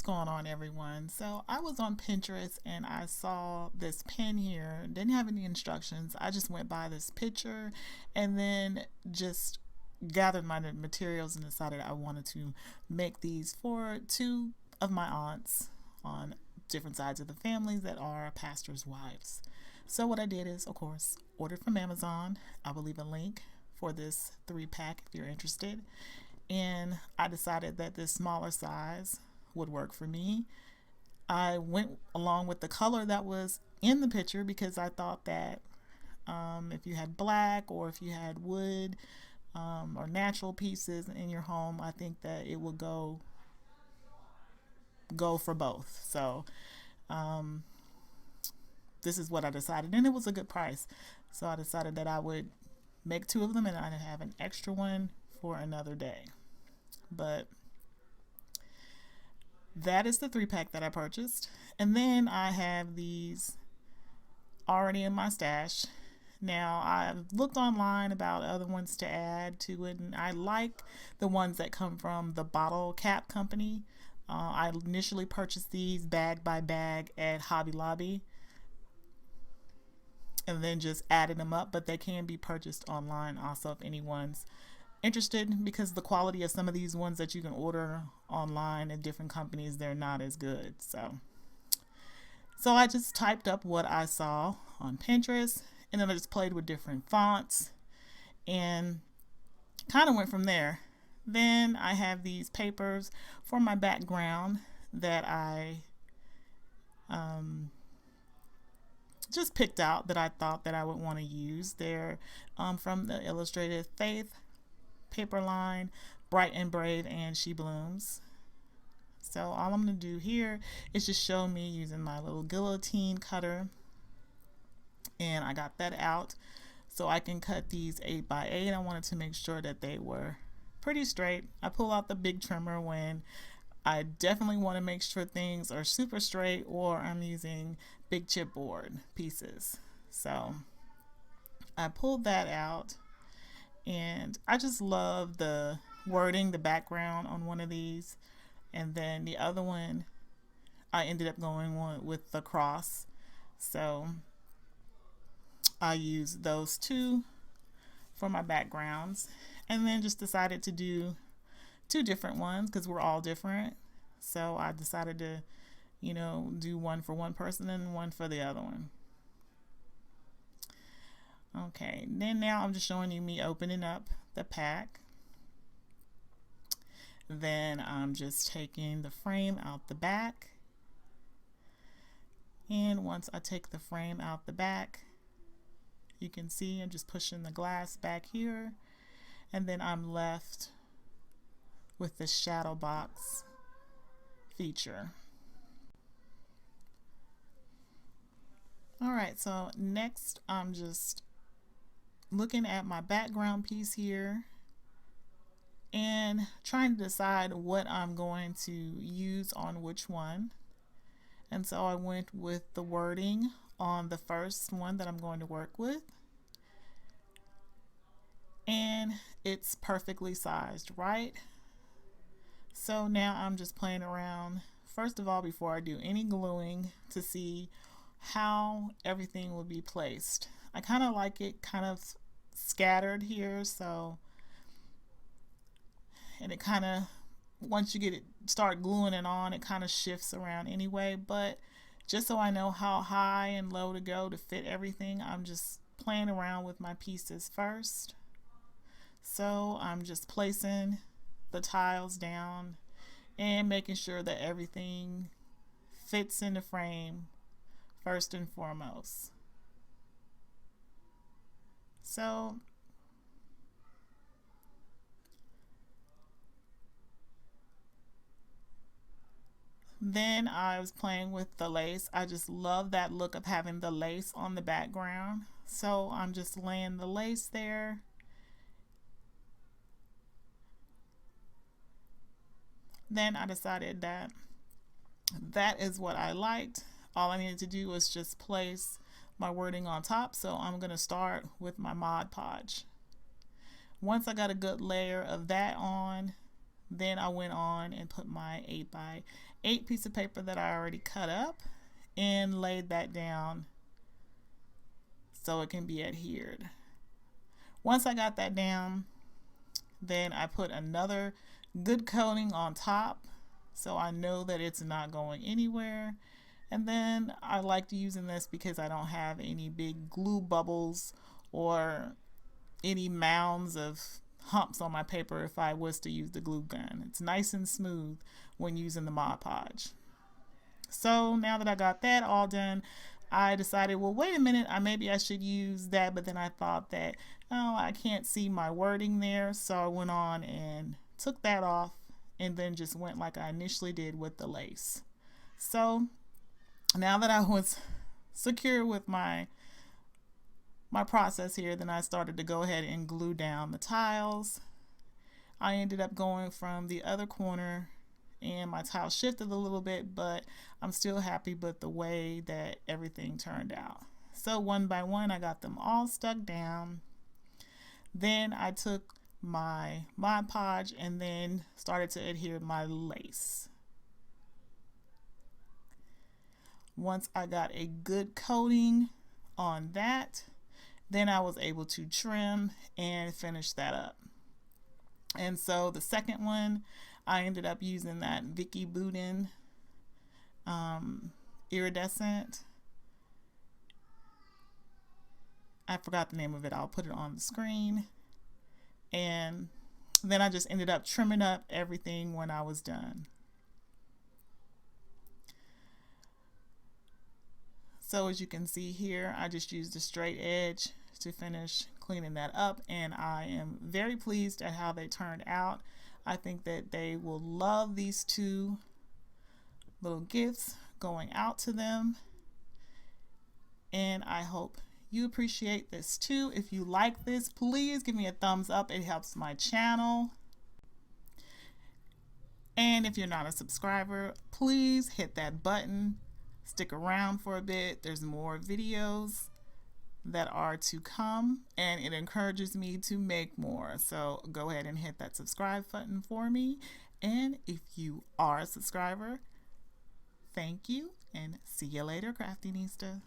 going on, everyone? So I was on Pinterest and I saw this pen here. Didn't have any instructions. I just went by this picture and then just gathered my materials and decided I wanted to make these for two of my aunts on different sides of the families that are pastors' wives. So what I did is, of course, ordered from Amazon. I will leave a link for this 3-pack if you're interested. And I decided that this smaller size would work for me. I went along with the color that was in the picture because I thought that if you had black or if you had wood or natural pieces in your home, I think that it would go for both. So um, this is what I decided, and it was a good price. So I decided that I would make two of them and I'd have an extra one for another day. But that is the 3-pack that I purchased. And then I have these already in my stash. Now, I've looked online about other ones to add to it, and I like the ones that come from the Bottle Cap Company. I initially purchased these bag by bag at Hobby Lobby and then just added them up, but they can be purchased online also if anyone's interested, because the quality of some of these ones that you can order online at different companies, they're not as good. So I just typed up what I saw on Pinterest, and then I just played with different fonts and kind of went from there. Then I have these papers for my background that I just picked out that I thought that I would want to use. They're from the Illustrated Faith paper line, Bright and Brave, and She Blooms. So all I'm going to do here is just show me using my little guillotine cutter, and I got that out so I can cut these 8 by 8. I wanted to make sure that they were pretty straight. I pull out the big trimmer when I definitely want to make sure things are super straight or I'm using big chipboard pieces. So I pulled that out, and I just love the wording, the background on one of these, and then the other one I ended up going with the cross. So I used those two for my backgrounds, and then just decided to do two different ones because we're all different. So I decided to, do one for one person and one for the other one. Okay, then now I'm just showing you me opening up the pack. Then I'm just taking the frame out the back. And once I take the frame out the back, you can see I'm just pushing the glass back here. And then I'm left with the shadow box feature. Alright, so next I'm just looking at my background piece here and trying to decide what I'm going to use on which one. And so I went with the wording on the first one that I'm going to work with, and it's perfectly sized, right? So now I'm just playing around, first of all, before I do any gluing, to see how everything will be placed. I kind of like it kind of scattered here, and it kind of, once you get it, start gluing it on, it kind of shifts around anyway. But just so I know how high and low to go to fit everything, I'm just playing around with my pieces first. So I'm just placing the tiles down and making sure that everything fits in the frame first and foremost. So then I was playing with the lace. I just love that look of having the lace on the background. So I'm just laying the lace there. Then I decided that that is what I liked. All I needed to do was just place my wording on top. So I'm going to start with my Mod Podge. Once I got a good layer of that on, then I went on and put my 8 by 8 piece of paper that I already cut up and laid that down so it can be adhered. Once I got that down, then I put another good coating on top so I know that it's not going anywhere. And then I liked using this because I don't have any big glue bubbles or any mounds of humps on my paper if I was to use the glue gun. It's nice and smooth when using the Mod Podge. So now that I got that all done, I decided, well, wait a minute, maybe I should use that, but then I thought that, oh, I can't see my wording there, so I went on and took that off and then just went like I initially did with the lace. So now that I was secure with my process here, then I started to go ahead and glue down the tiles. I ended up going from the other corner and my tile shifted a little bit, but I'm still happy with the way that everything turned out. So one by one I got them all stuck down. Then I took my Mod Podge and then started to adhere my lace. Once I got a good coating on that, then I was able to trim and finish that up. And so the second one, I ended up using that Vicky Boudin iridescent. I forgot the name of it. I'll put it on the screen. And then I just ended up trimming up everything when I was done. So as you can see here, I just used a straight edge to finish cleaning that up, and I am very pleased at how they turned out. I think that they will love these two little gifts going out to them, and I hope you appreciate this too. If you like this, please give me a thumbs up. It helps my channel. And if you're not a subscriber, please hit that button. Stick around for a bit. There's more videos that are to come, and it encourages me to make more. So go ahead and hit that subscribe button for me. And if you are a subscriber, thank you, and see you later, Craftinista.